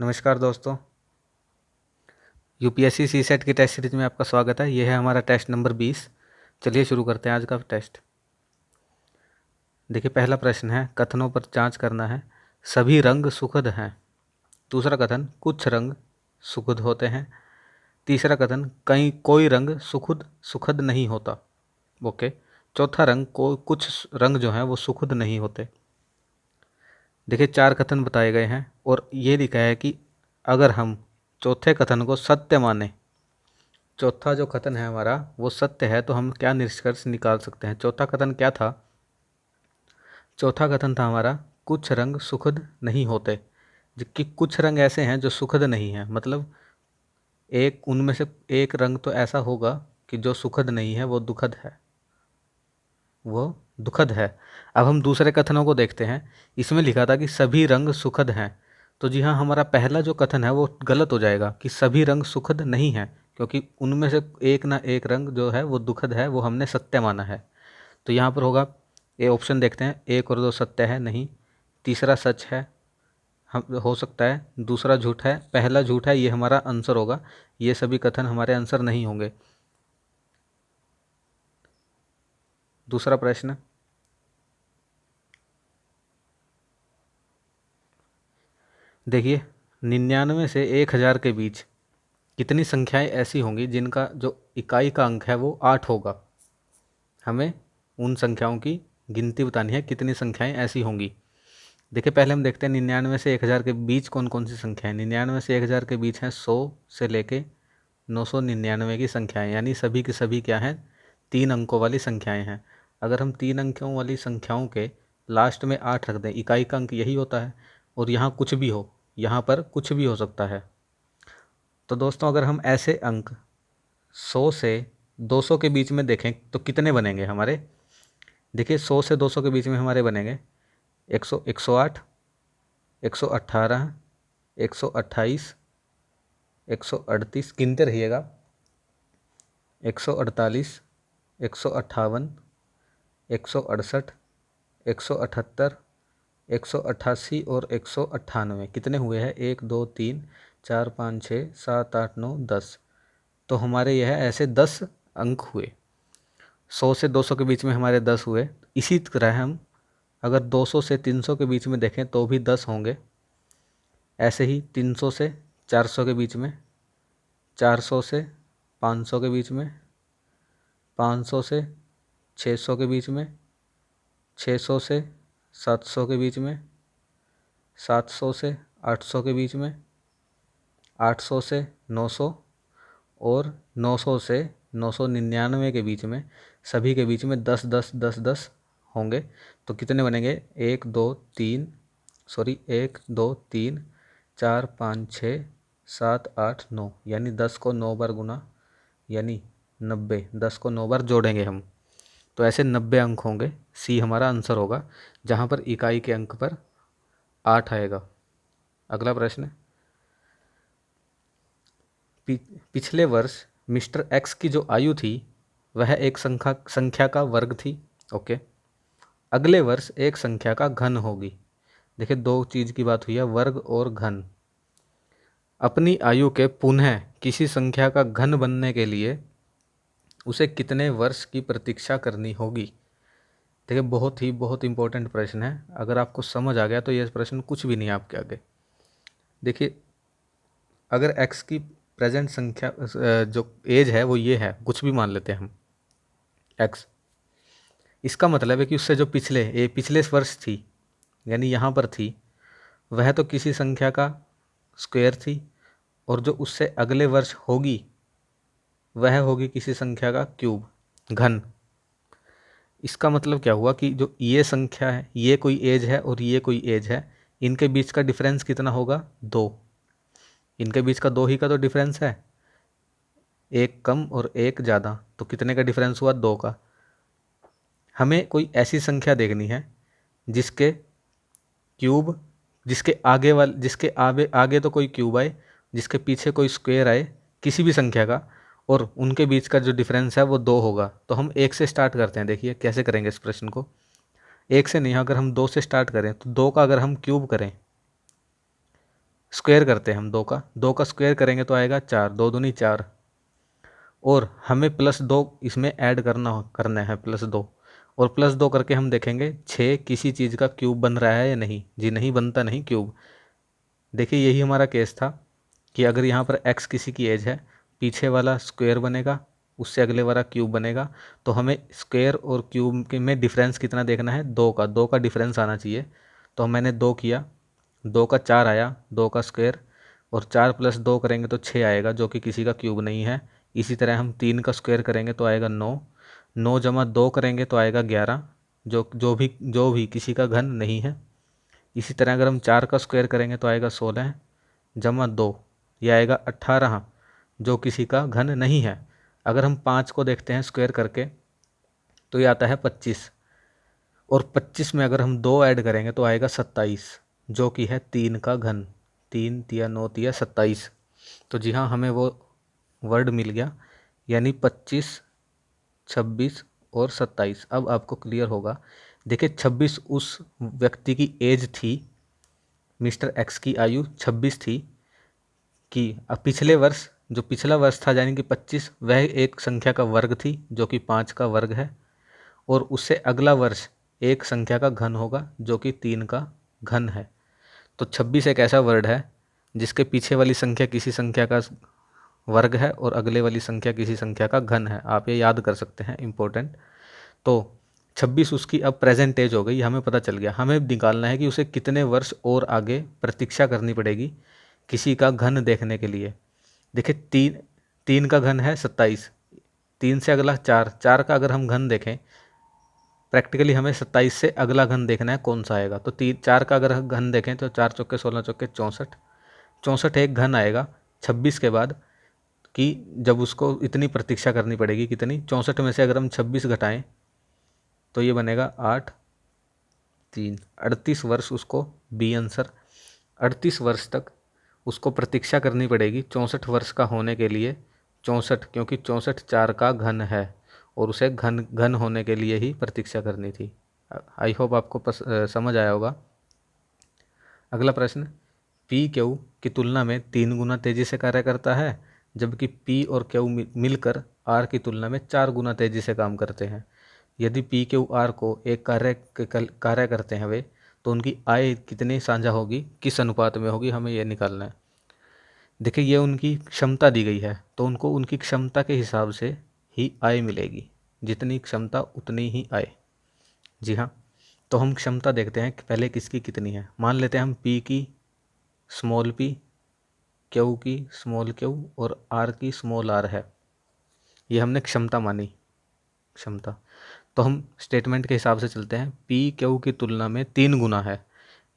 नमस्कार दोस्तों, UPSC CSAT की टेस्ट सीरीज में आपका स्वागत है। यह है हमारा टेस्ट नंबर 20। चलिए शुरू करते हैं आज का टेस्ट। देखिए, पहला प्रश्न है, कथनों पर जांच करना है। सभी रंग सुखद हैं। दूसरा कथन, कुछ रंग सुखद होते हैं। तीसरा कथन, कोई रंग सुखद नहीं होता। ओके। चौथा रंग, कुछ रंग जो हैं वो सुखद नहीं होते। देखिए, 4 कथन बताए गए हैं और ये लिखा है कि अगर हम चौथे कथन को सत्य माने, चौथा जो कथन है हमारा वो सत्य है, तो हम क्या निष्कर्ष निकाल सकते हैं। चौथा कथन क्या था? चौथा कथन था हमारा, कुछ रंग सुखद नहीं होते। जबकि कुछ रंग ऐसे हैं जो सुखद नहीं हैं, मतलब एक उनमें से एक रंग तो ऐसा होगा कि जो सुखद नहीं है, वो दुखद है, वो दुखद है। अब हम दूसरे कथनों को देखते हैं। इसमें लिखा था कि सभी रंग सुखद हैं, तो जी हाँ, हमारा पहला जो कथन है वो गलत हो जाएगा कि सभी रंग सुखद नहीं हैं, क्योंकि उनमें से एक ना एक रंग जो है वो दुखद है, वो हमने सत्य माना है। तो यहाँ पर होगा, ये ऑप्शन देखते हैं, 1 और 2 सत्य है, नहीं। तीसरा सच है, हम हो सकता है। दूसरा झूठ है, पहला झूठ है, ये हमारा आंसर होगा। ये सभी कथन हमारे आंसर नहीं होंगे। दूसरा प्रश्न, देखिए, 99 से 1000 के बीच कितनी संख्याएं ऐसी होंगी जिनका जो इकाई का अंक है वो 8 होगा। हमें उन संख्याओं की गिनती बतानी है, कितनी संख्याएं ऐसी होंगी। देखिए, पहले हम देखते हैं 99 से 1000 के बीच कौन कौन सी संख्याएं। 99 से 1000 के बीच हैं 100 से लेके 999 की संख्याएं, यानी सभी की सभी क्या हैं, 3 अंकों वाली संख्याएं हैं। अगर हम 3 अंकों वाली संख्याओं के लास्ट में 8 रख दें, इकाई का अंक यही होता है, और यहाँ कुछ भी हो, यहाँ पर कुछ भी हो सकता है। तो दोस्तों, अगर हम ऐसे अंक 100 से 200 के बीच में देखें तो कितने बनेंगे हमारे। देखिए, 100 से 200 के बीच में हमारे बनेंगे 100, 108, 118, 128, 138, गिनते रहिएगा, 148, 158, 168, 178, 188 और 198। कितने हुए हैं? 1 2 3 4 5 6 7 8 9 10। तो हमारे यह ऐसे 10 अंक हुए। 100 से 200 के बीच में हमारे 10 हुए। इसी तरह हम अगर 200 से 300 के बीच में देखें तो भी 10 होंगे। ऐसे ही 300 से 400 के बीच में, 400 से 500 के बीच में, 500 से 600 के बीच में, 600 से 700 के बीच में, 700 से 800 के बीच में, 800 से 900 और 900 से 999 के बीच में, सभी के बीच में 10 10 10 10 होंगे। तो कितने बनेंगे? 1 2 3 1 2 3 4 5 6 7 8 9, यानी 10 को 9 बार गुना, यानी 90। 10 को 9 बार जोड़ेंगे हम, तो ऐसे 90 अंक होंगे। सी हमारा आंसर होगा, जहाँ पर इकाई के अंक पर 8 आएगा। अगला प्रश्न, पिछले वर्ष मिस्टर एक्स की जो आयु थी वह एक संख्या का वर्ग थी। ओके। अगले वर्ष एक संख्या का घन होगी। देखिए, 2 चीज़ की बात हुई है, वर्ग और घन। अपनी आयु के पुनः किसी संख्या का घन बनने के लिए उसे कितने वर्ष की प्रतीक्षा करनी होगी। देखिए, बहुत इंपॉर्टेंट प्रश्न है। अगर आपको समझ आ गया तो यह प्रश्न कुछ भी नहीं है आपके आगे। देखिए, अगर x की प्रेजेंट संख्या जो एज है वो ये है, कुछ भी मान लेते हैं हम x। इसका मतलब है कि उससे जो पिछले वर्ष थी, यानी यहाँ पर थी, वह तो किसी संख्या का स्क्वायर थी, और जो उससे अगले वर्ष होगी वह होगी किसी संख्या का क्यूब, घन। इसका मतलब क्या हुआ कि जो ये संख्या है, ये कोई एज है और ये कोई एज है, इनके बीच का डिफरेंस कितना होगा? 2। इनके बीच का 2 ही का तो डिफरेंस है, एक कम और एक ज़्यादा, तो कितने का डिफरेंस हुआ? 2 का। हमें कोई ऐसी संख्या देखनी है जिसके क्यूब, जिसके आगे तो कोई क्यूब आए, जिसके पीछे कोई स्क्वायर आए किसी भी संख्या का, और उनके बीच का जो डिफरेंस है वो 2 होगा। तो हम 1 से स्टार्ट करते हैं। देखिए कैसे करेंगे इस प्रश्न को। 1 से नहीं, अगर हम 2 से स्टार्ट करें तो 2 का अगर हम क्यूब करें, स्क्वायर करते हैं हम 2 का स्क्वायर करेंगे तो आएगा 4, 2 दूनी 4, और हमें +2 इसमें ऐड करना है +2, और +2 करके हम देखेंगे 6 किसी चीज़ का क्यूब बन रहा है या नहीं। जी नहीं बनता, नहीं क्यूब। देखिए यही हमारा केस था कि अगर यहाँ पर x किसी की एज है, पीछे वाला स्क्वायर बनेगा, उससे अगले वाला क्यूब बनेगा, तो हमें स्क्वायर और क्यूब के में डिफरेंस कितना देखना है, 2 का डिफरेंस आना चाहिए। तो मैंने 2 किया, 2 का 4 आया, 2 का स्क्वायर, और 4 + 2 करेंगे तो 6 आएगा, जो कि किसी का क्यूब नहीं है। इसी तरह हम 3 का स्क्वायर करेंगे तो आएगा 9, 9 + 2 करेंगे तो आएगा 11, जो भी किसी का घन नहीं है। इसी तरह अगर हम 4 का स्क्वायर करेंगे तो आएगा 16 + 2, ये आएगा 18, जो किसी का घन नहीं है। अगर हम 5 को देखते हैं स्क्वायर करके तो ये आता है 25, और 25 में अगर हम 2 ऐड करेंगे तो आएगा 27, जो कि है 3 का घन। 3 तिया 9 तिया 27। तो जी हाँ, हमें वो वर्ड मिल गया, यानी 25, 26 और 27। अब आपको क्लियर होगा। देखिए 26 उस व्यक्ति की एज थी, मिस्टर एक्स की आयु 26 थी, कि पिछले वर्ष जो पिछला वर्ष था यानी कि 25, वह एक संख्या का वर्ग थी जो कि 5 का वर्ग है, और उससे अगला वर्ष एक संख्या का घन होगा जो कि 3 का घन है। तो 26 एक ऐसा वर्ड है जिसके पीछे वाली संख्या किसी संख्या का वर्ग है और अगले वाली संख्या किसी संख्या का घन है। आप ये याद कर सकते हैं, इम्पोर्टेंट। तो 26 उसकी अब प्रेजेंट एज हो गई, हमें पता चल गया। हमें निकालना है कि उसे कितने वर्ष और आगे प्रतीक्षा करनी पड़ेगी किसी का घन देखने के लिए। देखिए 3 का घन है 27, 3 से अगला 4, 4 का अगर हम घन देखें, प्रैक्टिकली हमें 27 से अगला घन देखना है कौन सा आएगा। तो 4 का अगर घन देखें तो 4 चौके 16 चौके 64, 64 एक घन आएगा 26 के बाद, कि जब उसको इतनी प्रतीक्षा करनी पड़ेगी, कितनी, 64 में से अगर हम 26 घटाएं तो ये बनेगा 8, 3, 38 वर्ष उसको बी आंसर। 38 वर्ष तक उसको प्रतीक्षा करनी पड़ेगी 64 वर्ष का होने के लिए। 64, क्योंकि 64 4 का घन है और उसे घन घन होने के लिए ही प्रतीक्षा करनी थी। आई होप आपको समझ आया होगा। अगला प्रश्न, पी क्यू की तुलना में 3 गुना तेजी से कार्य करता है, जबकि पी और क्यू मिलकर आर की तुलना में 4 गुना तेजी से काम करते हैं। यदि पी क्यू आर को एक कार्य करते हैं वे, तो उनकी आय कितनी साझा होगी, किस अनुपात में होगी, हमें यह निकालना है। देखिए ये उनकी क्षमता दी गई है, तो उनको उनकी क्षमता के हिसाब से ही आय मिलेगी, जितनी क्षमता उतनी ही आय। जी हाँ, तो हम क्षमता देखते हैं कि पहले किसकी कितनी है। मान लेते हैं हम पी की स्मॉल पी, क्यू की स्मॉल क्यू और आर की स्मॉल आर है। ये हमने क्षमता मानी, क्षमता। तो हम स्टेटमेंट के हिसाब से चलते हैं। पी क्यू की तुलना में 3 गुना है,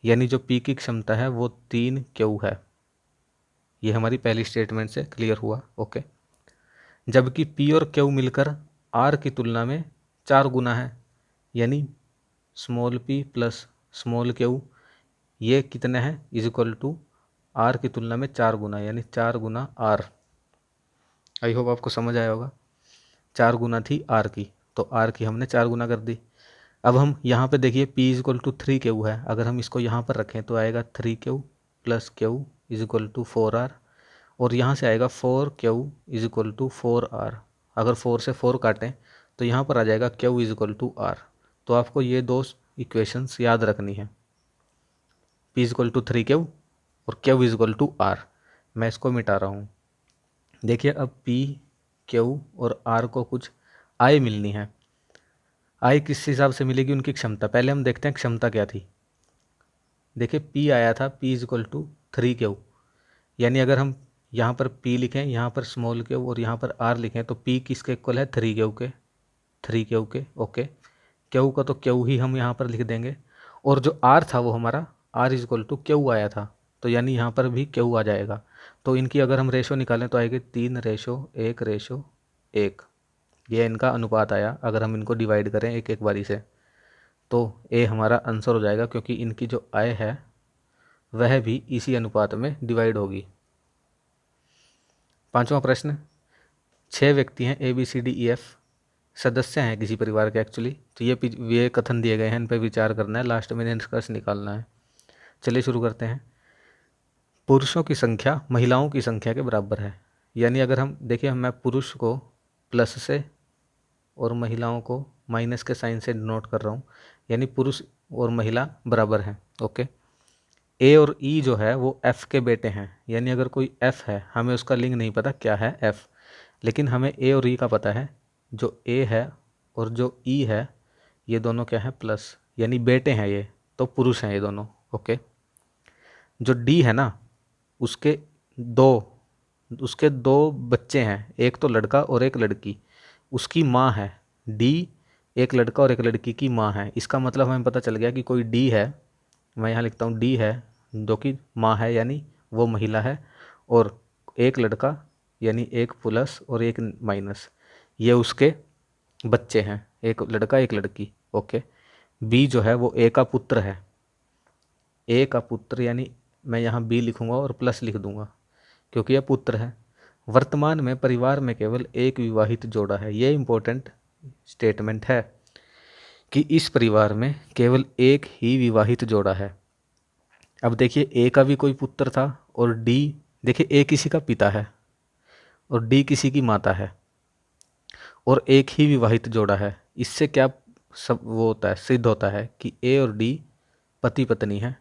यानी जो पी की क्षमता है वो 3 क्यू है। ये हमारी पहली स्टेटमेंट से क्लियर हुआ। ओके, जबकि पी और क्यू मिलकर आर की तुलना में 4 गुना है, यानी small P plus small Q, ये कितने हैं, इज इक्वल टू आर की तुलना में 4 गुना, यानी 4 गुना आर। आई होप आपको समझ आया होगा। 4 गुना थी आर की, तो आर की हमने 4 गुना कर दी। अब हम यहाँ पे देखिए P is equal to 3 Q है, अगर हम इसको यहाँ पर रखें तो आएगा 3 Q plus Q is equal to 4 R, और यहाँ से आएगा 4 Q is equal to 4 R. अगर 4 से 4 काटें तो यहाँ पर आ जाएगा Q is equal to R. तो आपको ये दो इक्वेशंस याद रखनी है, P is equal to 3 Q और Q is equal to R. मैं इसको मिटा रहा हूँ। देखिए अब P, क्यू और आर को कुछ आय मिलनी है। आय किस हिसाब से मिलेगी, उनकी क्षमता। पहले हम देखते हैं क्षमता क्या थी। देखिए P आया था P is equal to 3 Q, यानी अगर हम यहाँ पर P लिखें, यहाँ पर स्मॉल क्यू और यहाँ पर R लिखें, तो P किसके इक्वल है, 3 क्यू के, 3 क्यू के। ओके, क्यू का तो क्यू ही हम यहाँ पर लिख देंगे, और जो R था वो हमारा R is equal to Q आया था, तो यानी यहाँ पर भी क्यू आ जाएगा। तो इनकी अगर हम रेशो निकालें तो आएगी 3:1:1। ये इनका अनुपात आया। अगर हम इनको डिवाइड करें एक एक बारी से तो ए हमारा आंसर हो जाएगा, क्योंकि इनकी जो आय है वह भी इसी अनुपात में डिवाइड होगी। 5वां प्रश्न, 6 व्यक्ति हैं ABCDEF, सदस्य हैं किसी परिवार के एक्चुअली। तो ये कथन दिए गए हैं, इन पर विचार करना है, लास्ट में निष्कर्ष निकालना है। चलिए शुरू करते हैं। पुरुषों की संख्या महिलाओं की संख्या के बराबर है। यानी अगर हम देखिए, मैं पुरुष को प्लस से और महिलाओं को माइनस के साइन से डिनोट कर रहा हूँ, यानी पुरुष और महिला बराबर हैं। ओके, ए और ई जो है वो एफ के बेटे हैं। यानी अगर कोई एफ है, हमें उसका लिंग नहीं पता क्या है एफ, लेकिन हमें ए और ई का पता है। जो ए है और जो ई है, ये दोनों क्या है, प्लस, यानी बेटे हैं ये, तो पुरुष हैं ये दोनों। ओके, जो डी है ना, उसके दो उसके दो बच्चे हैं, एक तो लड़का और एक लड़की, उसकी माँ है डी, एक लड़का और एक लड़की की माँ है। इसका मतलब हमें पता चल गया कि कोई डी है, मैं यहाँ लिखता हूँ डी है, जो कि माँ है, यानी वो महिला है, और एक लड़का यानी एक प्लस और एक माइनस, ये उसके बच्चे हैं, एक लड़का एक लड़की। ओके, बी जो है वो ए का पुत्र है, ए का पुत्र, यानी मैं यहाँ बी लिखूंगा और प्लस लिख दूंगा क्योंकि यह पुत्र है। वर्तमान में परिवार में केवल एक विवाहित जोड़ा है। यह इंपॉर्टेंट स्टेटमेंट है कि इस परिवार में केवल एक ही विवाहित जोड़ा है। अब देखिए, ए का भी कोई पुत्र था और डी, देखिए ए किसी का पिता है और डी किसी की माता है और एक ही विवाहित जोड़ा है। इससे क्या सब वो होता है, सिद्ध होता है कि ए और डी पति पत्नी हैं।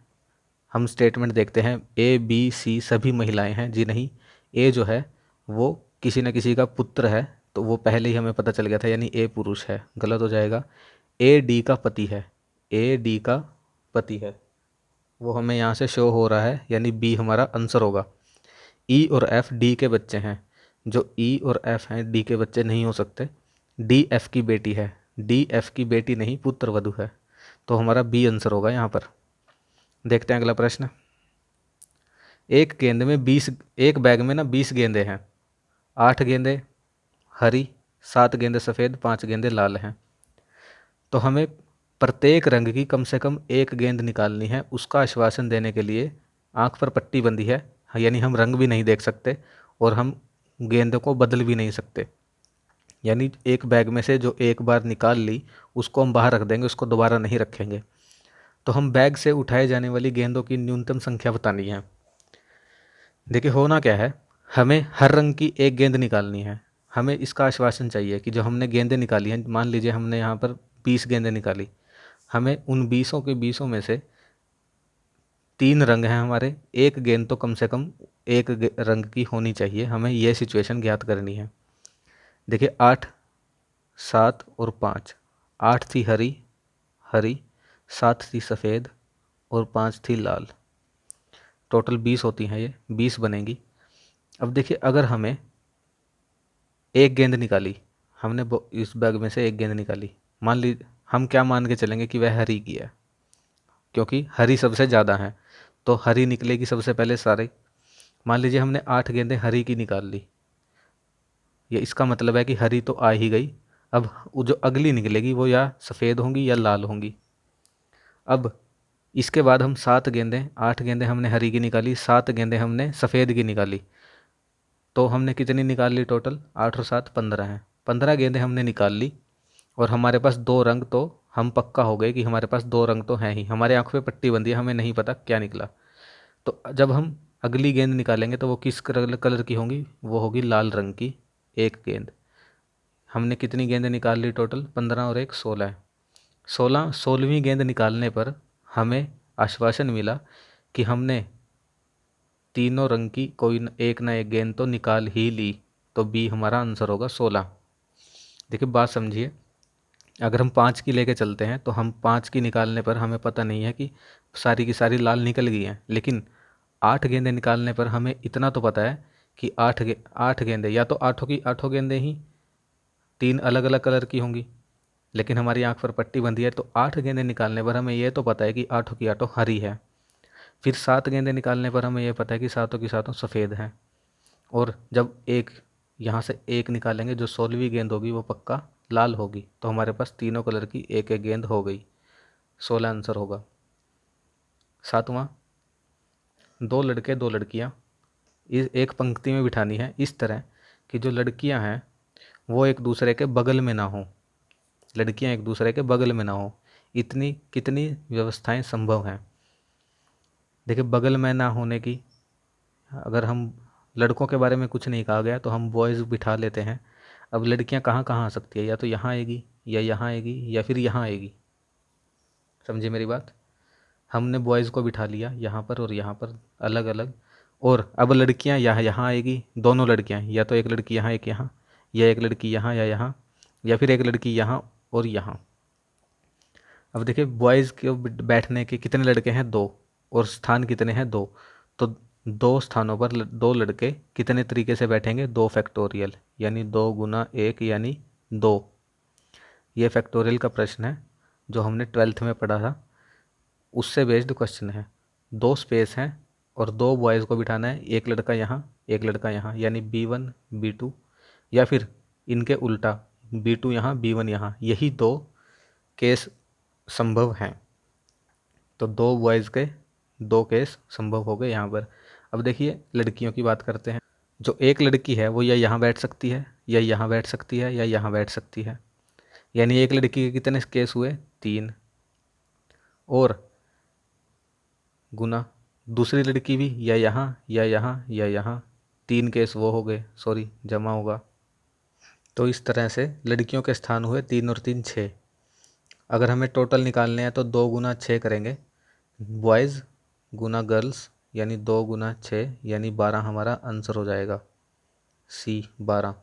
हम स्टेटमेंट देखते हैं, ए बी सी सभी महिलाएं हैं जी नहीं, ए जो है वो किसी न किसी का पुत्र है, तो वो पहले ही हमें पता चल गया था, यानी ए पुरुष है, गलत हो जाएगा। ए डी का पति है, ए डी का पति है, वो हमें यहाँ से शो हो रहा है, यानी बी हमारा आंसर होगा। ई और एफ डी के बच्चे हैं, जो ई और एफ हैं डी के बच्चे नहीं हो सकते। डी एफ की बेटी है, डी एफ की बेटी नहीं पुत्र वधु है, तो हमारा बी आंसर होगा यहाँ पर। देखते हैं अगला प्रश्न। एक बैग में ना 20 गेंदे हैं, 8 गेंदे हरी, 7 गेंदे सफ़ेद, 5 गेंदे लाल हैं। तो हमें प्रत्येक रंग की कम से कम एक गेंद निकालनी है। उसका आश्वासन देने के लिए आंख पर पट्टी बंधी है, यानी हम रंग भी नहीं देख सकते और हम गेंद को बदल भी नहीं सकते। यानी एक बैग में से जो एक बार निकाल ली उसको हम बाहर रख देंगे, उसको दोबारा नहीं रखेंगे। तो हम बैग से उठाए जाने वाली गेंदों की न्यूनतम संख्या बतानी है। देखिए, होना क्या है, हमें हर रंग की एक गेंद निकालनी है। हमें इसका आश्वासन चाहिए कि जो हमने गेंदें निकाली हैं, मान लीजिए हमने यहाँ पर 20 गेंदें निकाली, हमें उन 20 के 20 में से 3 रंग हैं हमारे, एक गेंद तो कम से कम एक रंग की होनी चाहिए। हमें यह सिचुएशन ज्ञात करनी है। देखिए, 8, 7 और 5, 8 थी हरी हरी, 7 थी सफ़ेद और 5 थी लाल। टोटल 20 होती हैं, ये 20 बनेंगी। अब देखिए, अगर हमें एक गेंद निकाली, हमने इस बैग में से एक गेंद निकाली, मान लीजिए हम क्या मान के चलेंगे कि वह हरी की है, क्योंकि हरी सबसे ज़्यादा है, तो हरी निकलेगी सबसे पहले सारे। मान लीजिए हमने 8 गेंदें हरी की निकाल ली, ये इसका मतलब है कि हरी तो आ ही गई। अब वो जो अगली निकलेगी वो या सफ़ेद होंगी या लाल होंगी। अब इसके बाद हम 7 गेंदें, 8 गेंदें हमने हरी की निकाली, 7 गेंदें हमने सफ़ेद की निकाली, तो हमने कितनी निकाल ली टोटल, 8 और 7 15 हैं। 15 गेंदें हमने निकाल ली और हमारे पास 2 रंग, तो हम पक्का हो गए कि हमारे पास 2 रंग तो हैं ही। हमारे आँख पे पट्टी बंधी है, हमें नहीं पता क्या निकला। तो जब हम अगली गेंद निकालेंगे तो वो किस कलर की होंगी, वो होगी लाल रंग की एक गेंद। हमने कितनी गेंदें निकाल ली टोटल, 15 और 1 16। 16वीं गेंद निकालने पर हमें आश्वासन मिला कि हमने तीनों रंग की कोई एक ना एक गेंद तो निकाल ही ली, तो बी हमारा आंसर होगा 16। देखिए, बात समझिए, अगर हम 5 की लेके चलते हैं तो हम 5 की निकालने पर हमें पता नहीं है कि सारी की सारी लाल निकल गई हैं, लेकिन 8 गेंदें निकालने पर हमें इतना तो पता है कि 8 गेंदें, या तो आठों की आठों गेंदें ही 3 अलग अलग कलर की होंगी, लेकिन हमारी आंख पर पट्टी बंधी है, तो 8 गेंदें निकालने पर हमें यह तो पता है कि आठों की आठों हरी है। फिर 7 गेंदें निकालने पर हमें यह पता है कि सातों की सातों सफ़ेद हैं। और जब एक यहाँ से एक निकालेंगे, जो 16वीं गेंद होगी वो पक्का लाल होगी, तो हमारे पास तीनों कलर की एक एक गेंद हो गई, 16 आंसर होगा। 7वां, 2 लड़के 2 लड़कियाँ इस एक पंक्ति में बिठानी है इस तरह कि जो लड़कियाँ हैं वो एक दूसरे के बगल में ना हो, लड़कियाँ एक दूसरे के बगल में ना हो। इतनी कितनी व्यवस्थाएं संभव हैं। देखिए, बगल में ना होने की अगर हम लड़कों के बारे में कुछ नहीं कहा गया तो हम बॉयज़ बिठा लेते हैं। अब लड़कियां कहाँ कहाँ आ सकती है, या तो यहाँ आएगी या यहाँ आएगी या फिर यहाँ आएगी। समझे मेरी बात? हमने बॉयज़ को बिठा लिया यहाँ पर और यहाँ पर अलग अलग, और अब लड़कियाँ यहाँ यहाँ आएगी, दोनों लड़कियाँ, या तो एक लड़की यहाँ एक यहाँ, या एक लड़की यहाँ या यहाँ, या फिर एक लड़की यहाँ और यहाँ। अब देखिए बॉयज़ के बैठने के कितने लड़के हैं, दो, और स्थान कितने हैं, दो। तो दो स्थानों पर दो लड़के कितने तरीके से बैठेंगे, 2 फैक्टोरियल, यानी 2 गुना 1 यानी 2। ये फैक्टोरियल का प्रश्न है जो हमने 12th में पढ़ा था, उससे बेस्ड क्वेश्चन है। 2 स्पेस हैं और 2 बॉयज़ को बिठाना है, एक लड़का यहाँ एक लड़का यहाँ, यानी B1 B2, या फिर इनके उल्टा B2 यहाँ B1 यहाँ। यही 2 केस संभव हैं। तो 2 बॉयज़ के 2 केस संभव हो गए यहाँ पर। अब देखिए लड़कियों की बात करते हैं। जो एक लड़की है वो या यहाँ बैठ सकती है, या यहाँ बैठ सकती है, या यहाँ बैठ सकती है, यानी एक लड़की के कितने केस हुए, 3। और गुना दूसरी लड़की भी या यहाँ या यहाँ या यहाँ, 3 केस वो हो गए, सॉरी जमा होगा। तो इस तरह से लड़कियों के स्थान हुए 3 और 3 6। अगर हमें टोटल निकालने हैं तो 2 गुना 6 करेंगे, बॉयज़ गुना गर्ल्स, यानी 2 गुना 6 यानी 12 हमारा आंसर हो जाएगा, C 12।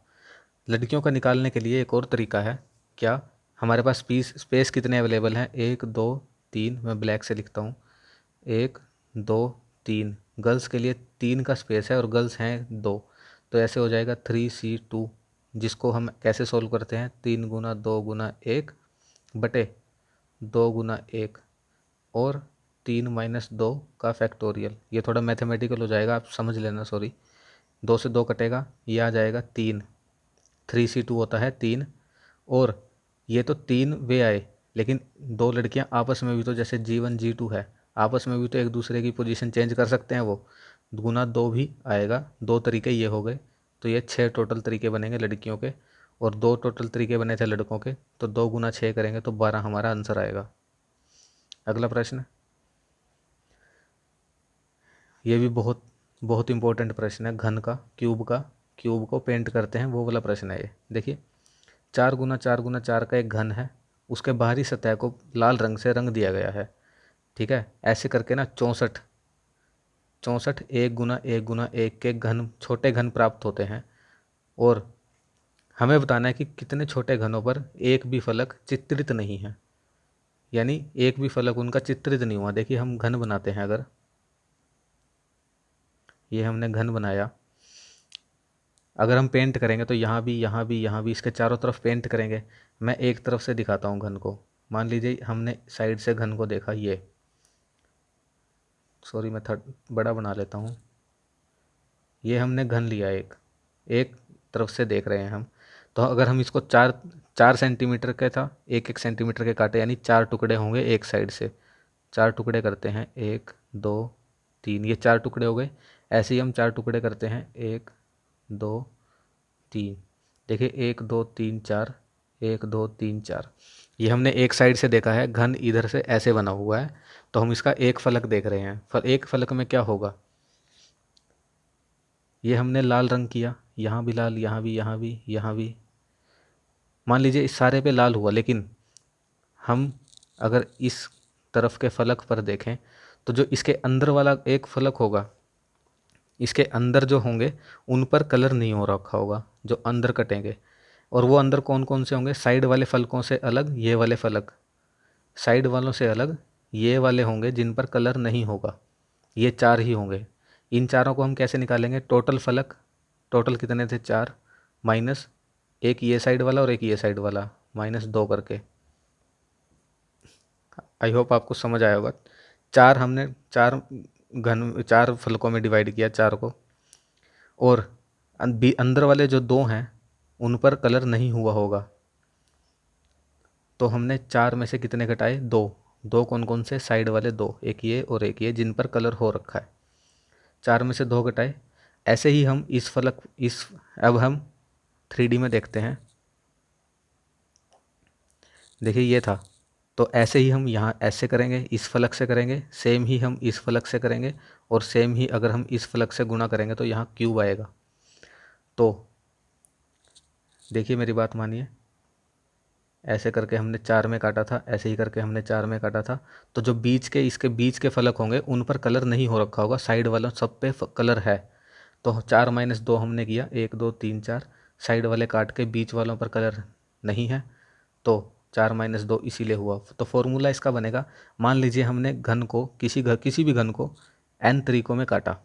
लड़कियों का निकालने के लिए एक और तरीका है, क्या, हमारे पास स्पेस कितने अवेलेबल हैं, 1 2 3, मैं ब्लैक से लिखता हूँ, 1 2 3। गर्ल्स के लिए 3 का स्पेस है और गर्ल्स हैं 2, तो ऐसे हो जाएगा 3C2, जिसको हम कैसे सोल्व करते हैं, 3 गुना 2 गुना 1 बटे 2 गुना 1 और 3 माइनस 2 का फैक्टोरियल। ये थोड़ा मैथमेटिकल हो जाएगा, आप समझ लेना, सॉरी। 2 से 2 कटेगा, ये आ जाएगा 3, 3C2 होता है 3। और ये तो 3 वे आए, लेकिन 2 लड़कियां आपस में भी तो, जैसे G1 G2 है, आपस में भी तो एक दूसरे की पोजीशन चेंज कर सकते हैं, वो गुना 2 भी आएगा। 2 तरीके ये हो गए, तो ये 6 टोटल तरीके बनेंगे लड़कियों के, और 2 टोटल तरीके बने थे लड़कों के, तो 2 गुना 6 करेंगे तो 12 हमारा आंसर आएगा। अगला प्रश्न, ये भी बहुत बहुत इंपॉर्टेंट प्रश्न है, घन का, क्यूब को पेंट करते हैं वो वाला प्रश्न है ये। देखिए 4 गुना 4 गुना 4 का एक घन है, उसके बाहरी सतह को लाल रंग से रंग दिया गया है, ठीक है। ऐसे करके ना 64 1 गुना 1 गुना 1 के घन, छोटे घन प्राप्त होते हैं। और हमें बताना है कि कितने छोटे घनों पर एक भी फलक चित्रित नहीं है, यानी एक भी फलक उनका चित्रित नहीं हुआ। देखिए हम घन बनाते हैं, अगर ये हमने घन बनाया, अगर हम पेंट करेंगे तो यहाँ भी यहाँ भी यहाँ भी इसके चारों तरफ पेंट करेंगे। मैं एक तरफ से दिखाता हूँ घन को। मान लीजिए हमने साइड से घन को देखा, ये, सॉरी मैं बड़ा बना लेता हूँ। ये हमने घन लिया, एक तरफ से देख रहे हैं हम। तो अगर हम इसको 4 सेंटीमीटर का था, 1 सेंटीमीटर के काटे, यानी 4 टुकड़े होंगे एक साइड से। 4 टुकड़े करते हैं, 1 2 3, ये 4 टुकड़े हो गए। ऐसे ही हम 4 टुकड़े करते हैं, 1 2 3। देखिए 1 2 3 4, 1 2 3 4। ये हमने एक साइड से देखा है, घन इधर से ऐसे बना हुआ है, तो हम इसका एक फलक देख रहे हैं। एक फलक में क्या होगा, ये हमने लाल रंग किया, यहाँ भी लाल, यहाँ भी, यहाँ भी, यहाँ भी। मान लीजिए इस सारे पे लाल हुआ, लेकिन हम अगर इस तरफ के फलक पर देखें तो जो इसके अंदर वाला एक फलक होगा, इसके अंदर जो होंगे उन पर कलर नहीं हो रखा होगा, जो अंदर कटेंगे। और वो अंदर कौन कौन से होंगे, साइड वाले फलकों से अलग ये वाले फलक, साइड वालों से अलग ये वाले होंगे जिन पर कलर नहीं होगा। ये 4 ही होंगे। इन चारों को हम कैसे निकालेंगे, टोटल फलक, टोटल कितने थे, 4, माइनस एक ये साइड वाला और एक ये साइड वाला, -2 करके। आई होप आपको समझ आया होगा। 4 हमने 4 फलकों में डिवाइड किया 4 को, और अंदर वाले जो 2 हैं उन पर कलर नहीं हुआ होगा, तो हमने 4 में से कितने घटाए, 2 कौन कौन से, साइड वाले 2, एक ये और एक ये, जिन पर कलर हो रखा है। 4 में से 2 घटाए। ऐसे ही हम इस फलक, अब हम 3D में देखते हैं। देखिए ये था, तो ऐसे ही हम यहाँ ऐसे करेंगे, इस फलक से करेंगे, सेम ही हम इस फलक से करेंगे, और सेम ही अगर हम इस फ्लक्स से गुणा करेंगे तो यहाँ क्यूब आएगा। तो देखिए मेरी बात मानिए, ऐसे करके हमने 4 में काटा था, ऐसे ही करके हमने 4 में काटा था। तो जो बीच के इसके बीच के फलक होंगे उन पर कलर नहीं हो रखा होगा, साइड वालों सब पे कलर है। तो 4 माइनस 2 हमने किया, 1 2 3 4, साइड वाले काट के बीच वालों पर कलर नहीं है, तो 4 माइनस 2 इसीलिए हुआ। तो फॉर्मूला इसका बनेगा, मान लीजिए हमने घन को किसी भी घन को n तरीकों में काटा।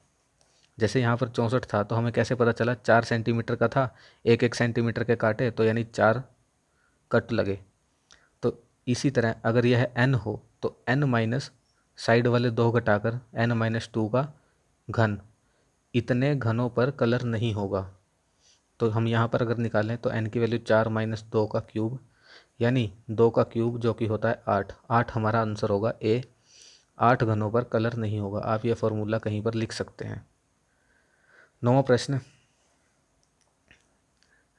जैसे यहाँ पर 64 था तो हमें कैसे पता चला, 4 सेंटीमीटर का था, 1 सेंटीमीटर के काटे तो यानी 4 कट लगे। तो इसी तरह अगर यह n हो तो n माइनस साइड वाले 2 घटाकर n माइनस 2 का घन, इतने घनों पर कलर नहीं होगा। तो हम यहाँ पर अगर निकालें तो n की वैल्यू 4 माइनस 2 का क्यूब, यानी 2 का क्यूब जो कि होता है 8। 8 हमारा आंसर होगा ए, 8 घनों पर कलर नहीं होगा। आप ये फॉर्मूला कहीं पर लिख सकते हैं। 9वां प्रश्न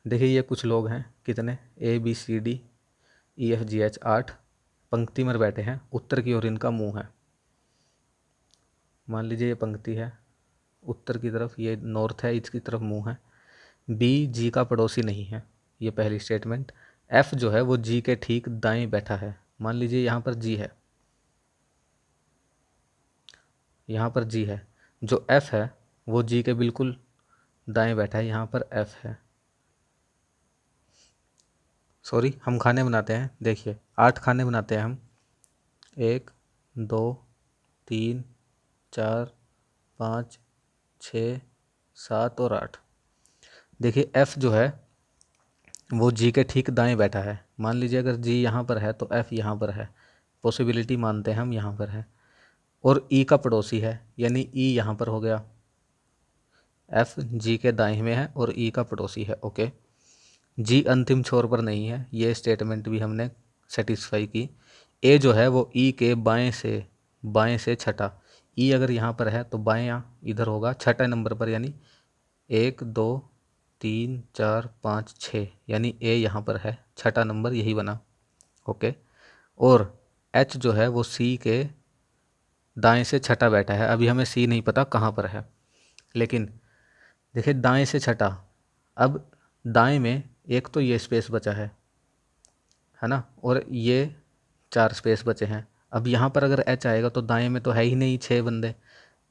देखिए, ये कुछ लोग हैं, कितने, ABCDEFGH 8 पंक्ति में बैठे हैं, उत्तर की ओर इनका मुंह है। मान लीजिए ये पंक्ति है, उत्तर की तरफ ये नॉर्थ है, इसकी तरफ मुंह है। बी जी का पड़ोसी नहीं है, ये पहली स्टेटमेंट। एफ जो है वो जी के ठीक दाएं बैठा है। मान लीजिए यहाँ पर जी है, यहाँ पर जी है, जो एफ है वो जी के बिल्कुल दाएं बैठा है, यहाँ पर एफ है। सॉरी, हम खाने बनाते हैं, देखिए 8 खाने बनाते हैं हम, 1 2 3 4 5 6 7 और 8। देखिए एफ जो है वो जी के ठीक दाएं बैठा है। मान लीजिए अगर जी यहाँ पर है तो एफ यहाँ पर है, पॉसिबिलिटी मानते हैं हम, यहाँ पर है। और ई का पड़ोसी है, यानी ई यहाँ पर हो गया। एफ जी के दाएं में है और ई का पड़ोसी है। ओके, जी अंतिम छोर पर नहीं है, ये स्टेटमेंट भी हमने सेटिस्फाई की। ए जो है वो ई के बाएं से छठा, ई अगर यहाँ पर है तो बाएं इधर होगा छठे नंबर पर, यानी 1 2 3 4 5 6, यानी ए यहाँ पर है, छठा नंबर यही बना। ओके, और एच जो है वो सी के दाएं से छठा बैठा है। अभी हमें सी नहीं पता कहाँ पर है, लेकिन देखिए दाएं से छठा, अब दाएं में एक तो ये स्पेस बचा है ना, और ये 4 स्पेस बचे हैं। अब यहाँ पर अगर एच आएगा तो दाएं में तो है ही नहीं 6 बंदे,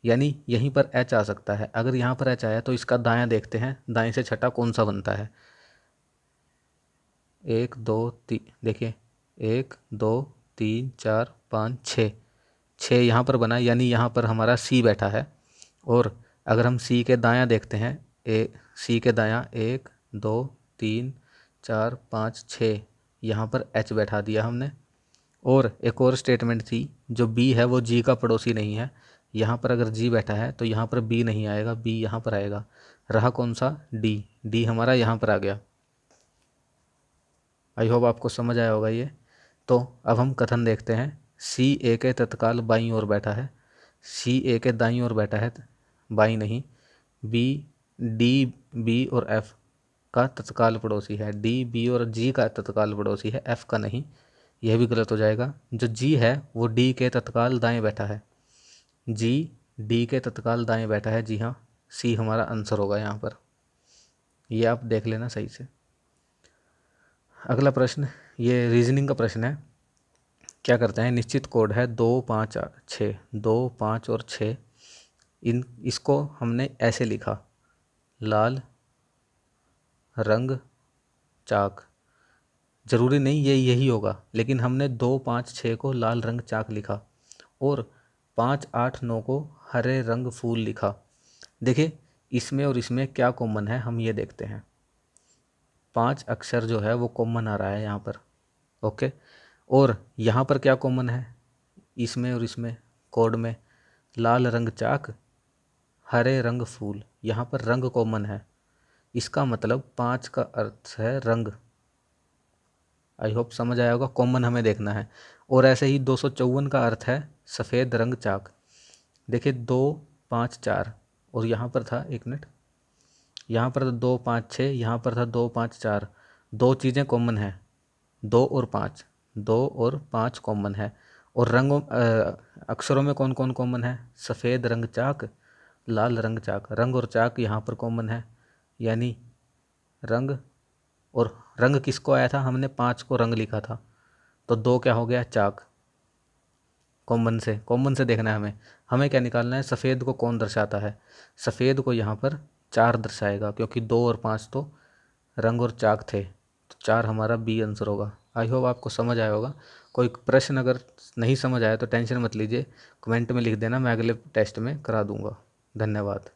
यानी यहीं पर एच आ सकता है। अगर यहाँ पर एच आया तो इसका दायां देखते हैं, दाएं से छठा कौन सा बनता है। 1 2 3, देखिए 1 2 3 4 5 6, 6 यहाँ पर बना, यानी यहाँ पर हमारा सी बैठा है। और अगर हम सी के दायां देखते हैं, सी के दायां 1 2 3 4 5 6, यहाँ पर एच बैठा दिया हमने। और एक और स्टेटमेंट थी, जो बी है वो जी का पड़ोसी नहीं है। यहाँ पर अगर जी बैठा है तो यहाँ पर बी नहीं आएगा, बी यहाँ पर आएगा। रहा कौन सा, डी, डी हमारा यहाँ पर आ गया। आई होप आपको समझ आया होगा ये। तो अब हम कथन देखते हैं। सी ए के तत्काल बाईं ओर बैठा है, सी ए के दाईं ओर बैठा है, बाईं नहीं। बी डी बी और एफ का तत्काल पड़ोसी है, डी बी और जी का तत्काल पड़ोसी है, एफ का नहीं। यह भी गलत हो जाएगा। जो जी है वो डी के तत्काल दाएं बैठा है, जी डी के तत्काल दाएं बैठा है, जी हाँ, सी हमारा आंसर होगा यहाँ पर। ये आप देख लेना सही से। अगला प्रश्न, ये रीजनिंग का प्रश्न है। क्या करते हैं, निश्चित कोड है 2 5 6, 2 5 और 6, इसको हमने ऐसे लिखा, लाल रंग चाक। ज़रूरी नहीं ये यही होगा, लेकिन हमने 2 5 6 को लाल रंग चाक लिखा और 5 8 9 को हरे रंग फूल लिखा। देखिए इसमें और इसमें क्या कॉमन है, हम ये देखते हैं। 5 अक्षर जो है वो कॉमन आ रहा है यहाँ पर। ओके, और यहाँ पर क्या कॉमन है, इसमें और इसमें कोड में, लाल रंग चाक हरे रंग फूल, यहाँ पर रंग कॉमन है। इसका मतलब 5 का अर्थ है रंग। आई होप समझ आया होगा, कॉमन हमें देखना है। और ऐसे ही 254 का अर्थ है सफ़ेद रंग चाक। देखिए 2 5 4, और यहाँ पर था, एक मिनट, यहाँ पर था 2 5 6, यहाँ पर था 2 5 4। दो चीज़ें कॉमन हैं, 2 और 5, 2 और 5 कॉमन है। और अक्षरों में कौन कौन कॉमन है? सफ़ेद रंग चाक, लाल रंग चाक। रंग और चाक यहाँ पर कॉमन है, यानी रंग और रंग किसको आया था? हमने 5 को रंग लिखा था, तो 2 क्या हो गया? चाक। कॉमन से देखना है हमें। हमें क्या निकालना है? सफ़ेद को कौन दर्शाता है? सफ़ेद को यहाँ पर 4 दर्शाएगा, क्योंकि 2 और 5 तो रंग और चाक थे, तो 4 हमारा बी आंसर होगा। आई होप आपको समझ आया होगा। कोई प्रश्न अगर नहीं समझ आया तो टेंशन मत लीजिए, कमेंट में लिख देना, मैं अगले टेस्ट में करा दूंगा। धन्यवाद।